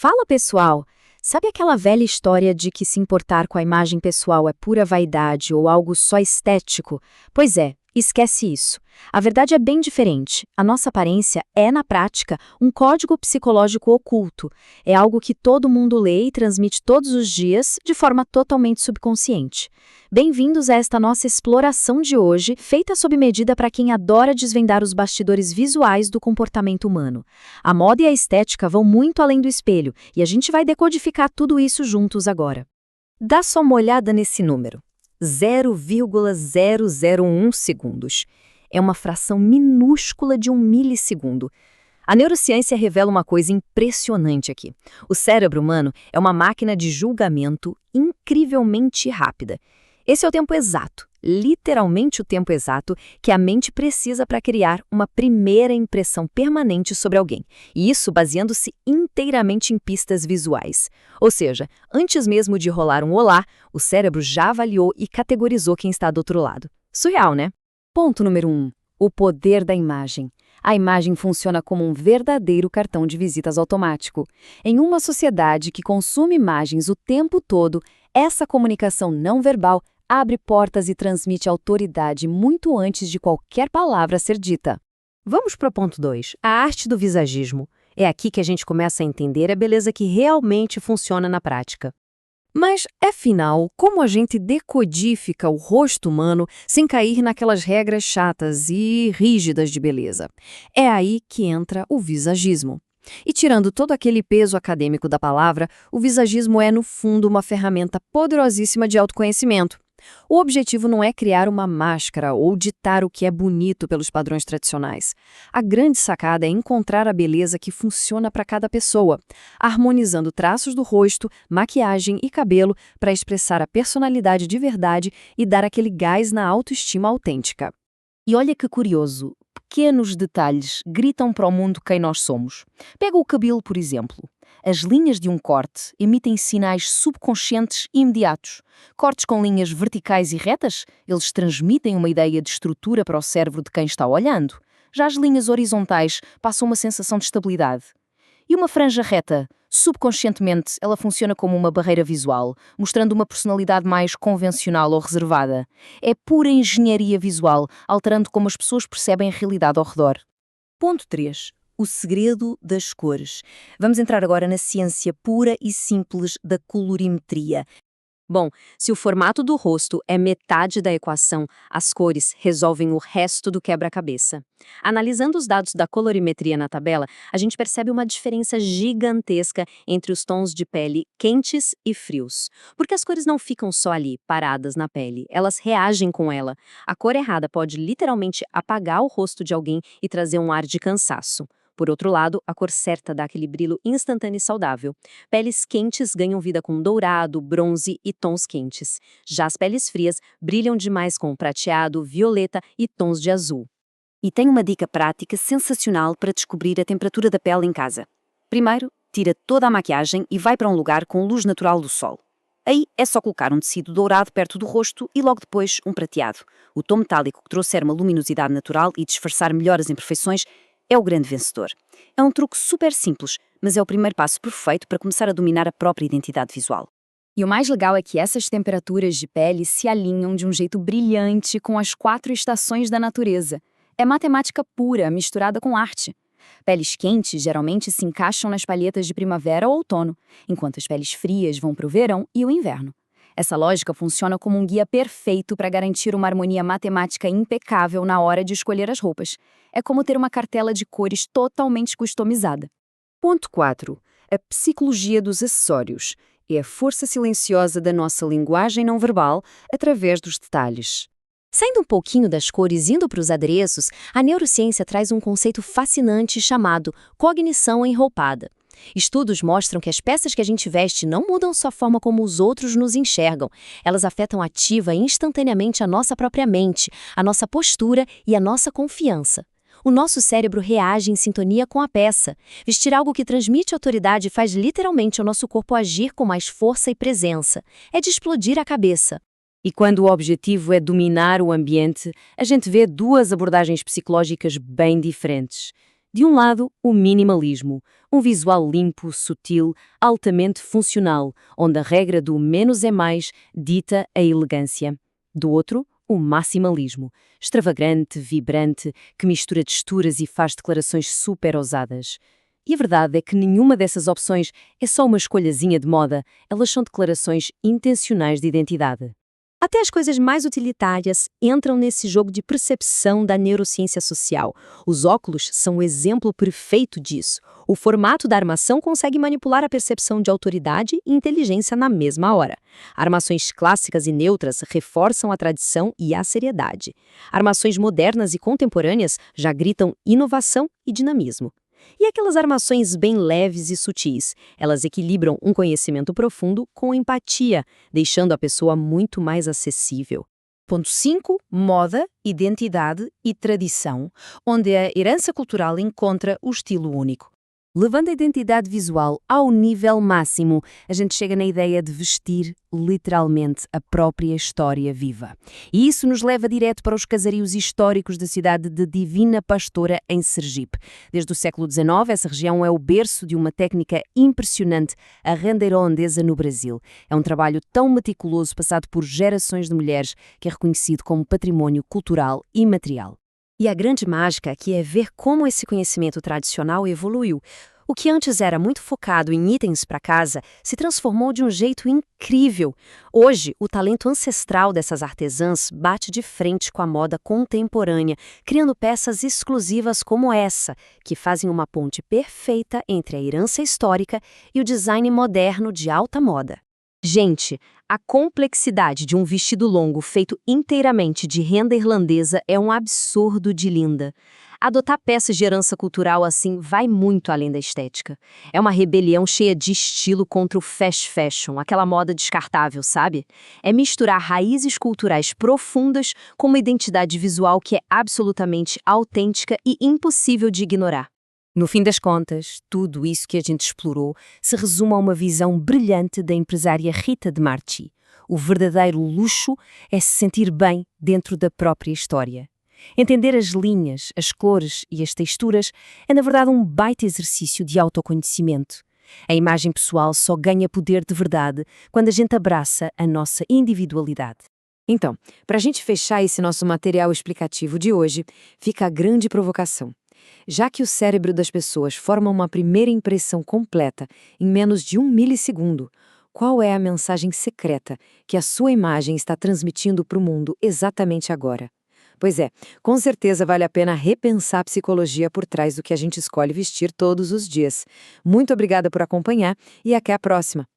Fala, pessoal! Sabe aquela velha história de que se importar com a imagem pessoal é pura vaidade ou algo só estético? Pois é, esquece isso. A verdade é bem diferente. A nossa aparência é, na prática, um código psicológico oculto. É algo que todo mundo lê e transmite todos os dias de forma totalmente subconsciente. Bem-vindos a esta nossa exploração de hoje, feita sob medida para quem adora desvendar os bastidores visuais do comportamento humano. A moda e a estética vão muito além do espelho, e a gente vai decodificar tudo isso juntos agora. Dá só uma olhada nesse número. 0,001 segundos. É uma fração minúscula de um milissegundo. A neurociência revela uma coisa impressionante aqui. O cérebro humano é uma máquina de julgamento incrivelmente rápida. Esse é o tempo exato, literalmente o tempo exato, que a mente precisa para criar uma primeira impressão permanente sobre alguém, e isso baseando-se inteiramente em pistas visuais. Ou seja, antes mesmo de rolar um olá, o cérebro já avaliou e categorizou quem está do outro lado. Surreal, né? Ponto número 1. O poder da imagem. A imagem funciona como um verdadeiro cartão de visitas automático. Em uma sociedade que consome imagens o tempo todo, essa comunicação não verbal abre portas e transmite autoridade muito antes de qualquer palavra ser dita. Vamos para o ponto 2, a arte do visagismo. É aqui que a gente começa a entender a beleza que realmente funciona na prática. Mas, afinal, como a gente decodifica o rosto humano sem cair naquelas regras chatas e rígidas de beleza? É aí que entra o visagismo. E tirando todo aquele peso acadêmico da palavra, o visagismo é, no fundo, uma ferramenta poderosíssima de autoconhecimento. O objetivo não é criar uma máscara ou ditar o que é bonito pelos padrões tradicionais. A grande sacada é encontrar a beleza que funciona para cada pessoa, harmonizando traços do rosto, maquiagem e cabelo para expressar a personalidade de verdade e dar aquele gás na autoestima autêntica. E olha que curioso, pequenos detalhes gritam para o mundo quem nós somos. Pega o cabelo, por exemplo. As linhas de um corte emitem sinais subconscientes imediatos. Cortes com linhas verticais e retas, eles transmitem uma ideia de estrutura para o cérebro de quem está olhando. Já as linhas horizontais passam uma sensação de estabilidade. E uma franja reta, subconscientemente, ela funciona como uma barreira visual, mostrando uma personalidade mais convencional ou reservada. É pura engenharia visual, alterando como as pessoas percebem a realidade ao redor. Ponto 3. O segredo das cores. Vamos entrar agora na ciência pura e simples da colorimetria. Bom, se o formato do rosto é metade da equação, as cores resolvem o resto do quebra-cabeça. Analisando os dados da colorimetria na tabela, a gente percebe uma diferença gigantesca entre os tons de pele quentes e frios. Porque as cores não ficam só ali, paradas na pele, elas reagem com ela. A cor errada pode literalmente apagar o rosto de alguém e trazer um ar de cansaço. Por outro lado, a cor certa dá aquele brilho instantâneo e saudável. Peles quentes ganham vida com dourado, bronze e tons quentes. Já as peles frias brilham demais com prateado, violeta e tons de azul. E tem uma dica prática sensacional para descobrir a temperatura da pele em casa. Primeiro, tira toda a maquiagem e vai para um lugar com luz natural do sol. Aí é só colocar um tecido dourado perto do rosto e logo depois um prateado. O tom metálico que trouxer uma luminosidade natural e disfarçar melhor as imperfeições é o grande vencedor. É um truque super simples, mas é o primeiro passo perfeito para começar a dominar a própria identidade visual. E o mais legal é que essas temperaturas de pele se alinham de um jeito brilhante com as 4 estações da natureza. É matemática pura, misturada com arte. Peles quentes geralmente se encaixam nas palhetas de primavera ou outono, enquanto as peles frias vão para o verão e o inverno. Essa lógica funciona como um guia perfeito para garantir uma harmonia matemática impecável na hora de escolher as roupas. É como ter uma cartela de cores totalmente customizada. Ponto 4. A psicologia dos acessórios. É a força silenciosa da nossa linguagem não verbal através dos detalhes. Saindo um pouquinho das cores e indo para os adereços, a neurociência traz um conceito fascinante chamado cognição enroupada. Estudos mostram que as peças que a gente veste não mudam só a forma como os outros nos enxergam. Elas afetam ativa e instantaneamente a nossa própria mente, a nossa postura e a nossa confiança. O nosso cérebro reage em sintonia com a peça. Vestir algo que transmite autoridade faz literalmente o nosso corpo agir com mais força e presença. É de explodir a cabeça. E quando o objetivo é dominar o ambiente, a gente vê duas abordagens psicológicas bem diferentes. De um lado, o minimalismo, um visual limpo, sutil, altamente funcional, onde a regra do menos é mais dita a elegância. Do outro, o maximalismo, extravagante, vibrante, que mistura texturas e faz declarações super ousadas. E a verdade é que nenhuma dessas opções é só uma escolhazinha de moda, elas são declarações intencionais de identidade. Até as coisas mais utilitárias entram nesse jogo de percepção da neurociência social. Os óculos são o exemplo perfeito disso. O formato da armação consegue manipular a percepção de autoridade e inteligência na mesma hora. Armações clássicas e neutras reforçam a tradição e a seriedade. Armações modernas e contemporâneas já gritam inovação e dinamismo. E aquelas armações bem leves e sutis, elas equilibram um conhecimento profundo com empatia, deixando a pessoa muito mais acessível. Ponto 5. Moda, identidade e tradição, onde a herança cultural encontra o estilo único. Levando a identidade visual ao nível máximo, a gente chega na ideia de vestir, literalmente, a própria história viva. E isso nos leva direto para os casarios históricos da cidade de Divina Pastora, em Sergipe. Desde o século XIX, essa região é o berço de uma técnica impressionante, a rendeira holandesa no Brasil. É um trabalho tão meticuloso, passado por gerações de mulheres, que é reconhecido como patrimônio cultural e material. E a grande mágica aqui é ver como esse conhecimento tradicional evoluiu. O que antes era muito focado em itens para casa se transformou de um jeito incrível. Hoje, o talento ancestral dessas artesãs bate de frente com a moda contemporânea, criando peças exclusivas como essa, que fazem uma ponte perfeita entre a herança histórica e o design moderno de alta moda. Gente, a complexidade de um vestido longo feito inteiramente de renda irlandesa é um absurdo de linda. Adotar peças de herança cultural assim vai muito além da estética. É uma rebelião cheia de estilo contra o fast fashion, aquela moda descartável, sabe? É misturar raízes culturais profundas com uma identidade visual que é absolutamente autêntica e impossível de ignorar. No fim das contas, tudo isso que a gente explorou se resume a uma visão brilhante da empresária Rita de Marchi. O verdadeiro luxo é se sentir bem dentro da própria história. Entender as linhas, as cores e as texturas é, na verdade, um baita exercício de autoconhecimento. A imagem pessoal só ganha poder de verdade quando a gente abraça a nossa individualidade. Então, para a gente fechar esse nosso material explicativo de hoje, fica a grande provocação. Já que o cérebro das pessoas forma uma primeira impressão completa em menos de 1 milissegundo, qual é a mensagem secreta que a sua imagem está transmitindo para o mundo exatamente agora? Pois é, com certeza vale a pena repensar a psicologia por trás do que a gente escolhe vestir todos os dias. Muito obrigada por acompanhar e até a próxima!